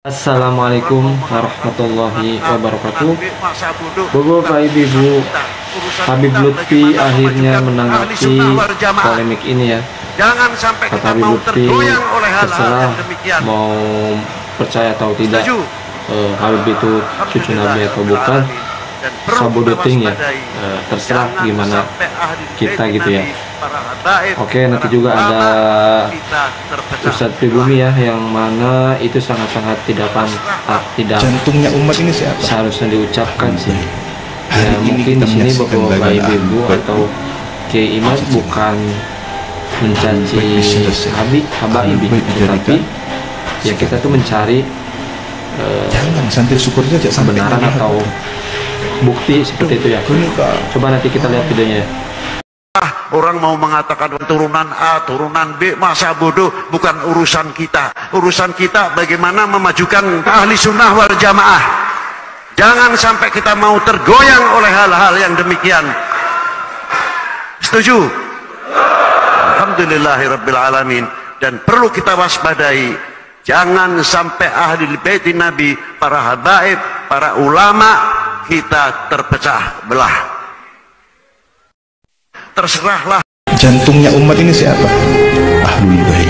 Assalamualaikum warahmatullahi wabarakatuh. Bapak Ibu, Habib Lutfi akhirnya menanggapi polemik ini ya. Jangan sampai Kata kita Habib mau Lutfi, tergoyang oleh hal-hal terserah yang demikian. mau percaya atau tidak Setuju? Habib itu cucu Nabi atau bukan, Dan perlu sabuduting ya, mewaspadai. terserah Jangan gimana sampai ahli kita bait gitu ya. Nabi, para habaib, Oke, nanti para juga ulama, ada kita terpecah Ustadz Pribumi ya, yang mana itu sangat-sangat tidak pantas, tidak Jantungnya umat ini siapa? seharusnya diucapkan sih. Ya Hari ini mungkin kita di sini menyaksikan Bapak bagaimana Ibu Habib atau Kiai Imam bukan mencaci Habib Habib tetapi dijadikan ya kita tuh mencari jangan santai syukur saja sampai kebenaran melihat. atau bukti seperti itu ya. Coba nanti kita lihat videonya ya. Orang mau mengatakan turunan A, turunan B, masa bodoh, bukan urusan kita. Urusan kita bagaimana memajukan ahli sunnah wal jamaah. Jangan sampai kita mau tergoyang oleh hal-hal yang demikian. Setuju? Alhamdulillahirabbil alamin. Dan perlu kita waspadai, jangan sampai ahli bait Nabi, para habaib, para ulama kita terpecah belah. Terserahlah. Jantungnya umat ini siapa? Ahlul Bait.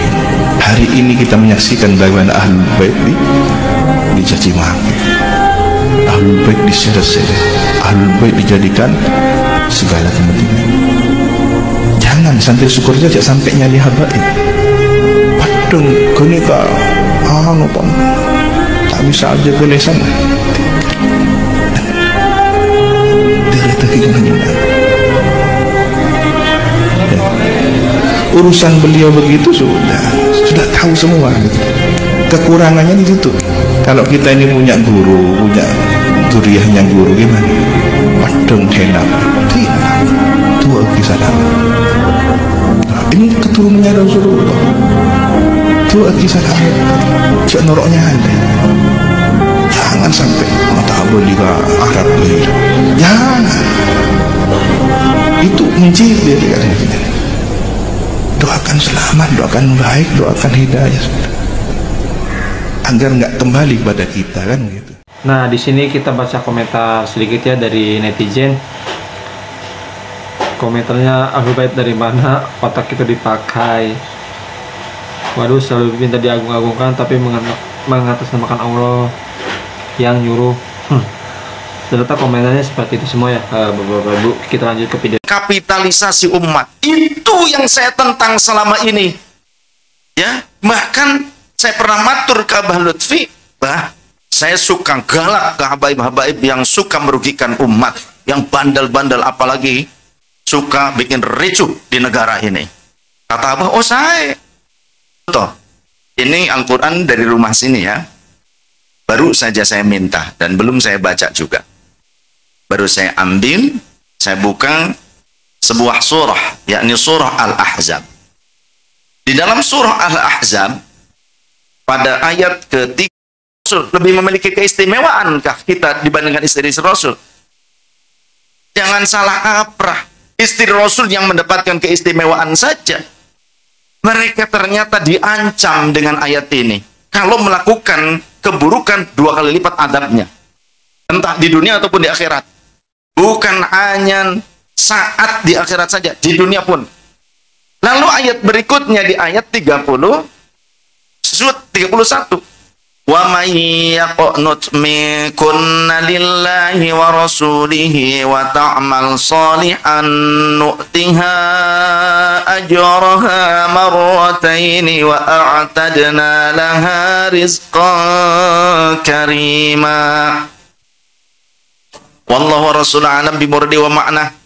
Hari ini kita menyaksikan bagaimana Ahlul Bait dicaci maki, Ahlul Bait diseret-seret, Ahlul Bait dijadikan segala kepentingan. Jangan santai syukur saja sampai nyali habaib. Padahal gini kak, nopang tak bisa aja belesan. Dari tadi kemana? Urusan beliau begitu sudah tahu semua gitu. Kekurangannya di situ. Kalau kita ini punya guru, punya duriahnya guru gimana? Padang hendak tidak tua kisah. Nah, ini keturunannya Rasulullah, tua kisah cak noroknya ada. Jangan sampai mata beliau Arab beliau. Jangan. Itu mencibir katanya. Doakan selamat, doakan baik, doakan hidayah agar nggak kembali pada kita kan gitu. Nah, di sini kita baca komentar sedikit ya dari netizen. Komentarnya, Ahlul Bait dari mana otak itu dipakai? Waduh, selalu minta diagung-agungkan tapi mengatasnamakan Allah yang nyuruh. Ternyata komentarnya seperti itu semua ya. Bapak Ibu, kita lanjut ke video. Kapitalisasi umat itu yang saya tentang selama ini ya. Bahkan saya pernah matur ke Abah Lutfi, bah saya suka galak ke habaib-habaib yang suka merugikan umat, yang bandel-bandel, apalagi suka bikin ricuh di negara ini. Kata Abah, oh saya toh ini Al-Quran dari rumah sini ya, baru saja saya minta dan belum saya baca juga, baru saya ambil, saya buka sebuah surah, yakni surah Al-Ahzab. Di dalam surah Al-Ahzab pada ayat ketiga, lebih memiliki keistimewaanкah kita dibandingkan istri Rasul? Jangan salah kaprah, istri Rasul yang mendapatkan keistimewaan saja, mereka ternyata diancam dengan ayat ini. Kalau melakukan keburukan 2 kali lipat adabnya, entah di dunia ataupun di akhirat. Bukan hanya saat di akhirat saja, di dunia pun. Lalu ayat berikutnya di ayat 30 surat 31, wa may yaqnut minkunna lillahi wa rasulihi wa ta'mal salihan nu'tiha ajraha marrataini wa a'tadna laha rizqan karima. Wallahu wa rasul alam bi murdi wa ma'na.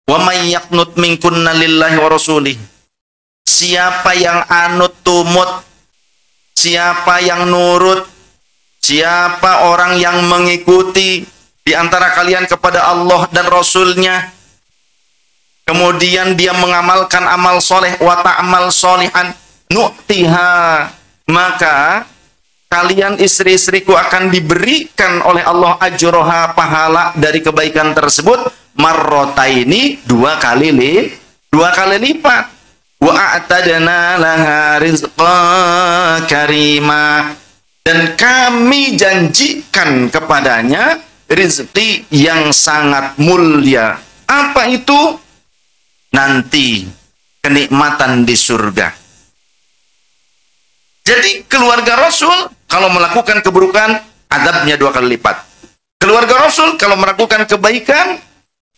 Wa may yaqnut minkunna lillahi wa rasulih. Siapa yang anut tumut, siapa yang nurut, siapa orang yang mengikuti di antara kalian kepada Allah dan Rasulnya, kemudian dia mengamalkan amal soleh, wa ta'amal solihan nu'tiha, maka kalian istri-istriku akan diberikan oleh Allah ajroha, pahala dari kebaikan tersebut, marrotaini, 2 kali lipat. Wa a'tadna laha rizqan karima, dan kami janjikan kepadanya rizki yang sangat mulia. Apa itu? Nanti kenikmatan di surga. Jadi keluarga Rasul kalau melakukan keburukan, adabnya 2 kali lipat. Keluarga Rasul kalau melakukan kebaikan,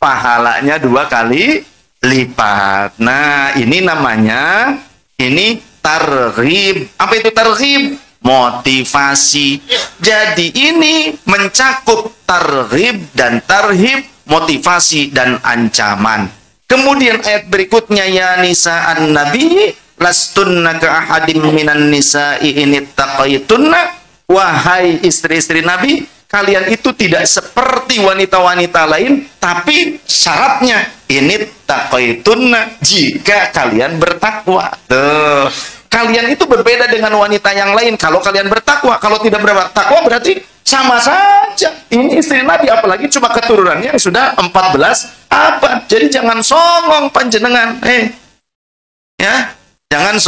pahalanya 2 kali lipat. Nah, ini namanya, ini targhib. Apa itu targhib? Motivasi. Jadi ini mencakup targhib dan tarhib, motivasi dan ancaman. Kemudian ayat berikutnya, ya nisa'an nabi lastunna ka ahadim minan nisa'i in ittaqaitunna. Wahai istri-istri Nabi, kalian itu tidak seperti wanita-wanita lain, tapi syaratnya ini taqaitunna, jika kalian bertakwa. Tuh, kalian itu berbeda dengan wanita yang lain kalau kalian bertakwa. Kalau tidak bertakwa berarti sama saja. Ini istri Nabi, apalagi cuma keturunannya yang sudah 14 abad. Jadi jangan songong panjenengan. Ya, jangan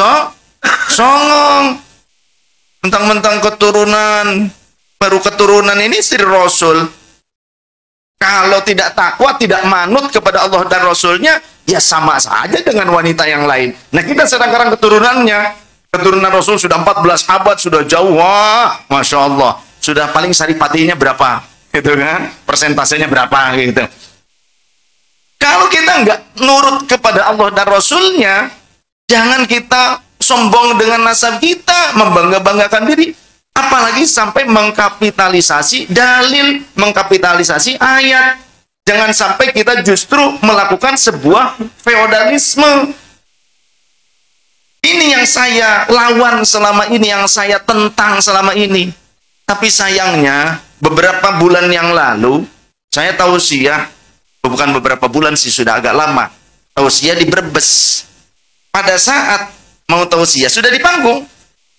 songong. Mentang-mentang keturunan, baru keturunan ini istri Rasul. Kalau tidak takwa, tidak manut kepada Allah dan Rasulnya, ya sama saja dengan wanita yang lain. Nah, kita sekarang keturunannya, keturunan Rasul sudah 14 abad, sudah jauh. Wah, Masya Allah. Sudah paling saripatinya berapa? Gitu kan? Persentasenya berapa? Gitu. Kalau kita nggak nurut kepada Allah dan Rasulnya, jangan kita sombong dengan nasab kita, membangga-banggakan diri. Apalagi sampai mengkapitalisasi dalil, mengkapitalisasi ayat. Jangan sampai kita justru melakukan sebuah feodalisme. Ini yang saya lawan selama ini, yang saya tentang selama ini. Tapi sayangnya, beberapa bulan yang lalu, saya tausiah, bukan beberapa bulan sih, sudah agak lama, tausiah di Brebes. Pada saat mau tausiah, sudah di panggung.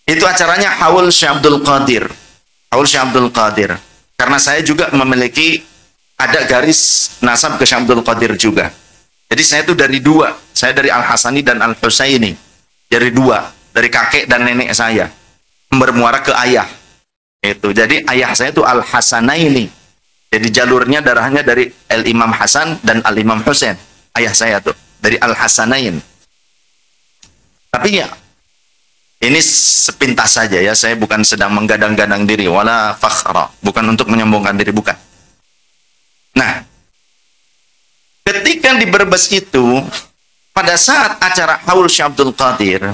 Itu acaranya Haul Syekh Abdul Qadir. Haul Syekh Abdul Qadir. Karena saya juga memiliki, ada garis nasab ke Syekh Abdul Qadir juga. Jadi saya itu dari 2. Saya dari Al-Hasani dan Al-Husaini. Dari 2. Dari kakek dan nenek saya. Bermuara ke ayah. Itu. Jadi ayah saya itu Al-Hasanaini. Jadi jalurnya, darahnya dari Al-Imam Hasan dan Al-Imam Husain. Ayah saya tuh. Dari Al-Hasanain. Tapi ya, ini sepintas saja ya, saya bukan sedang menggadang-gadang diri, wala fakhra, bukan untuk menyombongkan diri, bukan. Nah, ketika di Brebes itu, pada saat acara Haul Syekh Abdul Qadir,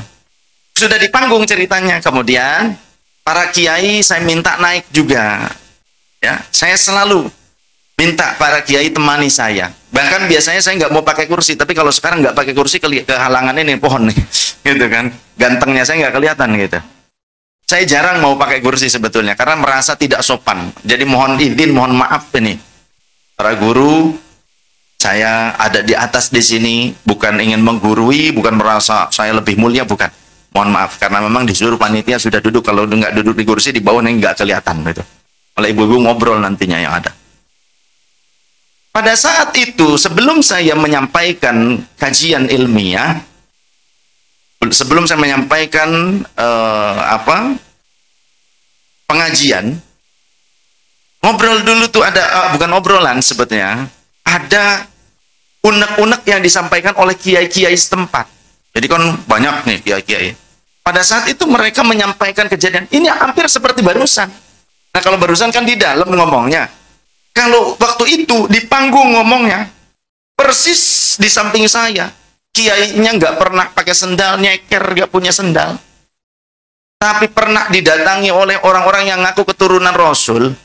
sudah di panggung ceritanya, kemudian para kiai saya minta naik juga. Ya, saya selalu minta para kiai temani saya. Bahkan biasanya saya nggak mau pakai kursi, tapi kalau sekarang nggak pakai kursi, kehalangan ini pohon nih, gitu kan. Gantengnya saya nggak kelihatan gitu. Saya jarang mau pakai kursi sebetulnya, karena merasa tidak sopan. Jadi mohon izin, mohon maaf ini. Para guru, saya ada di atas di sini, bukan ingin menggurui, bukan merasa saya lebih mulia, bukan. Mohon maaf, karena memang di seluruh panitia sudah duduk, kalau nggak duduk di kursi, di bawah nih nggak kelihatan gitu. Oleh ibu-ibu ngobrol nantinya yang ada. Pada saat itu, sebelum saya menyampaikan kajian ilmiah, sebelum saya menyampaikan pengajian, ngobrol dulu tuh ada, bukan obrolan sebetulnya, ada unek-unek yang disampaikan oleh kiai-kiai setempat. Jadi kan banyak nih kiai-kiai. Pada saat itu mereka menyampaikan kejadian, ini hampir seperti barusan. Nah, kalau barusan kan di dalam ngomongnya. Kalau waktu itu di panggung ngomongnya, persis di samping saya. Kiainya nggak pernah pakai sendal, nyeker, nggak punya sendal. Tapi pernah didatangi oleh orang-orang yang ngaku keturunan Rasul,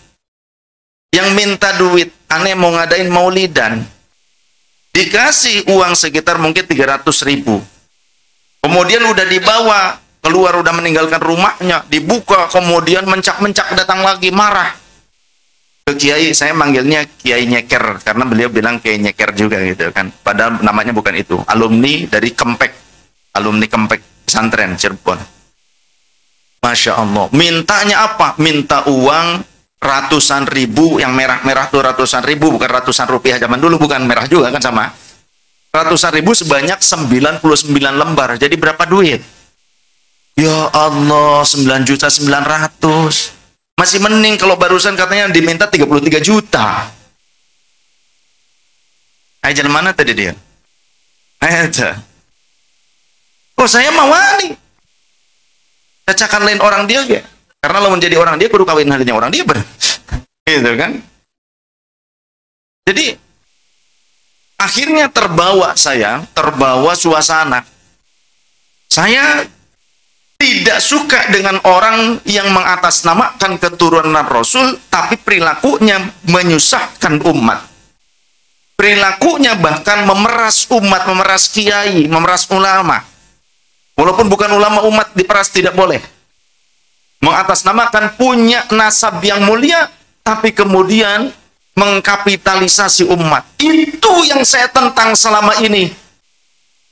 yang minta duit, aneh mau ngadain maulidan. Dikasih uang sekitar mungkin 300.000. Kemudian udah dibawa, keluar udah meninggalkan rumahnya, dibuka, kemudian mencak-mencak datang lagi, marah. Ke kiai, saya manggilnya kiai nyeker karena beliau bilang kiai nyeker juga gitu kan, padahal namanya bukan itu, alumni dari Kempek, alumni Kempek pesantren Cirebon. Masya Allah, mintanya apa? Minta uang ratusan ribu, yang merah-merah tuh ratusan ribu, bukan ratusan rupiah zaman dulu, bukan, merah juga kan sama, ratusan ribu sebanyak 99 lembar. Jadi berapa duit? Ya Allah, 9.900.000. Masih mending kalau barusan katanya diminta 33 juta. Aja mana tadi dia? Aja. Oh, saya mau nih. Cacakan lain orang dia ya. Karena lo menjadi orang dia kudu kawin halinya orang dia ber. Gitu kan? Jadi akhirnya terbawa suasana. Saya tidak suka dengan orang yang mengatasnamakan keturunan Rasul, tapi perilakunya menyusahkan umat. Perilakunya bahkan memeras umat, memeras kiai, memeras ulama. Walaupun bukan ulama, umat diperas tidak boleh. Mengatasnamakan punya nasab yang mulia, tapi kemudian mengkapitalisasi umat. Itu yang saya tentang selama ini.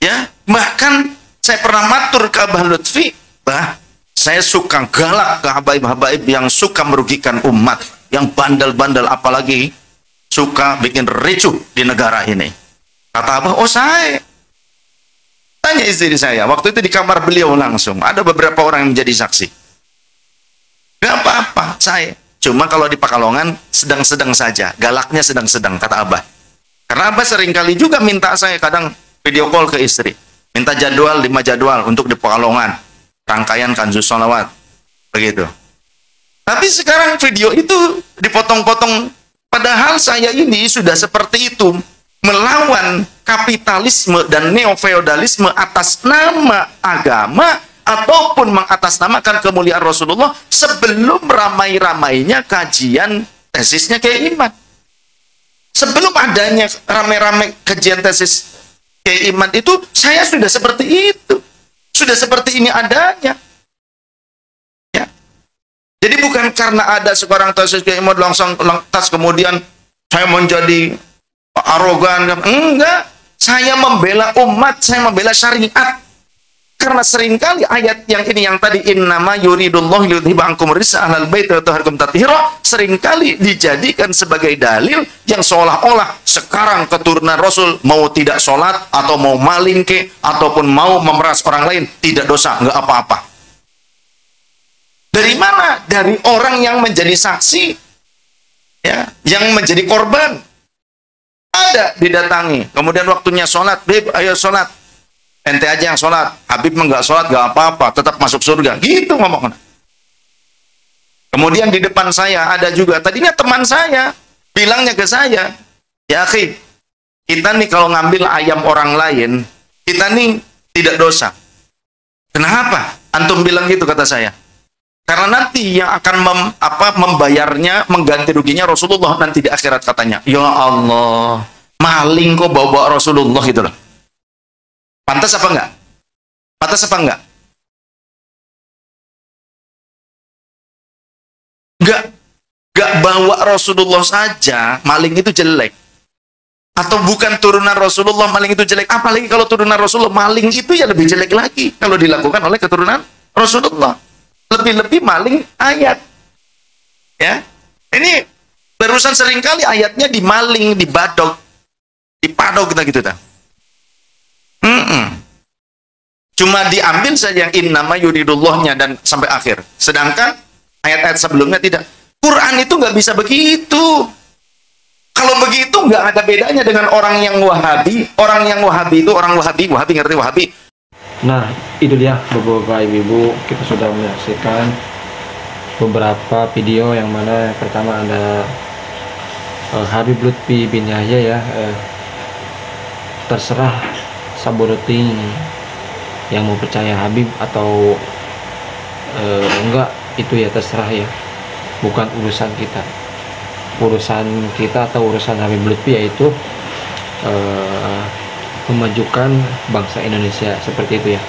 Ya, bahkan saya pernah matur ke Abah Lutfi, bah, saya suka galak ke habaib-habaib yang suka merugikan umat, yang bandel-bandel, apalagi suka bikin ricuh di negara ini. Kata Abah, oh saya tanya istri saya, waktu itu di kamar beliau langsung, ada beberapa orang yang menjadi saksi. Gak apa-apa, saya cuma kalau di Pekalongan sedang-sedang saja, galaknya sedang-sedang, kata Abah. Karena Abah seringkali juga minta saya kadang video call ke istri, minta jadwal, 5 jadwal untuk di Pekalongan, rangkaian kanzus sholawat, begitu. Tapi sekarang video itu dipotong-potong, padahal saya ini sudah seperti itu, melawan kapitalisme dan neofeodalisme atas nama agama, ataupun mengatasnamakan kemuliaan Rasulullah sebelum ramai-ramainya kajian tesisnya Kiai Iman. Sebelum adanya ramai-ramai kajian tesis Kiai Iman itu, saya sudah seperti itu. Sudah seperti ini adanya. Ya. Jadi bukan karena ada sekarang tesis Kiai Iman langsung lantas kemudian saya menjadi arogan. Enggak. Saya membela umat, saya membela syariat. Karena seringkali ayat yang ini, yang tadi innama yuridullahu liyudhiba ankum rijsa ahlal bait wa yutahhirakum tathira, seringkali dijadikan sebagai dalil yang seolah-olah sekarang keturunan Rasul mau tidak sholat atau mau maling ke ataupun mau memeras orang lain tidak dosa, nggak apa-apa. Dari mana? Dari orang yang menjadi saksi, ya, yang menjadi korban. Ada didatangi, kemudian waktunya sholat, Beb, ayo sholat. Ente aja yang sholat, Habib enggak sholat, gak apa-apa, tetap masuk surga. Gitu ngomong. Kemudian di depan saya ada juga, tadinya teman saya, bilangnya ke saya, ya akhi, kita nih kalau ngambil ayam orang lain, kita nih tidak dosa. Kenapa? Antum bilang gitu, kata saya. Karena nanti yang akan membayarnya, mengganti ruginya Rasulullah nanti di akhirat, katanya. Ya Allah, maling kok bawa-bawa Rasulullah gitu loh. Pantas apa enggak? Pantas apa enggak? Enggak bawa Rasulullah saja, maling itu jelek. Atau bukan turunan Rasulullah, maling itu jelek. Apalagi kalau turunan Rasulullah, maling itu ya lebih jelek lagi. Kalau dilakukan oleh keturunan Rasulullah. Lebih-lebih maling ayat. Ya, ini barusan seringkali ayatnya dimaling, dibadok, dipadok kita gitu dah. Cuma diambil saja yang innama yuridullahnya dan sampai akhir. Sedangkan ayat-ayat sebelumnya tidak. Quran itu nggak bisa begitu. Kalau begitu nggak ada bedanya dengan orang yang Wahabi. Orang yang Wahabi itu orang Wahabi ngerti Wahabi. Nah, itu dia Bapak Ibu, kita sudah menyaksikan beberapa video yang mana pertama ada Habib Lutfi bin Yahya ya, terserah saburuting yang mau percaya Habib atau enggak, itu ya terserah ya, bukan urusan kita. Urusan kita atau urusan Habib Lutfi yaitu memajukan bangsa Indonesia, seperti itu ya.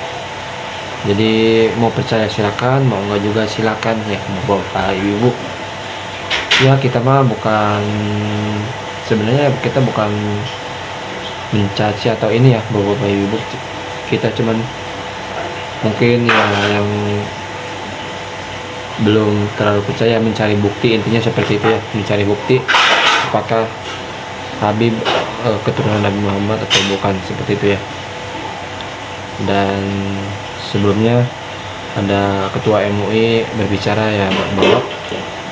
Jadi mau percaya silakan, mau enggak juga silakan ya Bapak Ibu. Ya kita mah bukan, sebenarnya kita bukan mencaci atau ini ya Bapak Ibu. Kita cuman mungkin ya yang belum terlalu percaya, mencari bukti, intinya seperti itu ya, mencari bukti apakah Habib keturunan Nabi Muhammad atau bukan, seperti itu ya. Dan sebelumnya ada ketua MUI berbicara ya bahwa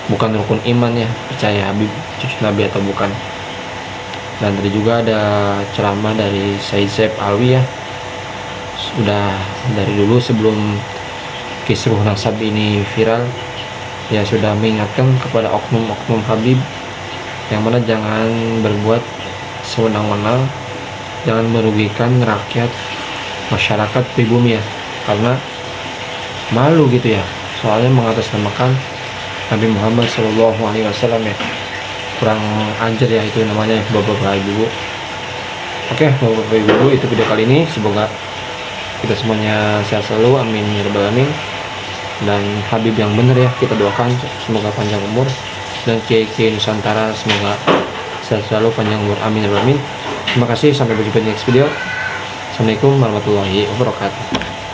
bukan rukun iman ya percaya Habib cucu Nabi atau bukan. Dan tadi juga ada ceramah dari Said Saif Alwi ya, sudah dari dulu sebelum kisruh nasab ini viral ya sudah mengingatkan kepada oknum-oknum Habib yang mana jangan berbuat sewenang-wenang, jangan merugikan rakyat masyarakat pribumi ya, karena malu gitu ya, soalnya mengatasnamakan Nabi Muhammad SAW ya, kurang anjir ya itu namanya bapak-bapak ibu. Oke bapak-bapak ibu, itu video kali ini, semoga kita semuanya sehat selalu, amin ya rabbal alamin. Dan Habib yang benar ya kita doakan, semoga panjang umur, dan kiai-kiai Nusantara semoga sehat selalu, panjang umur, amin ya rabbal alamin. Terima kasih, sampai berjumpa di next video. Assalamualaikum warahmatullahi wabarakatuh.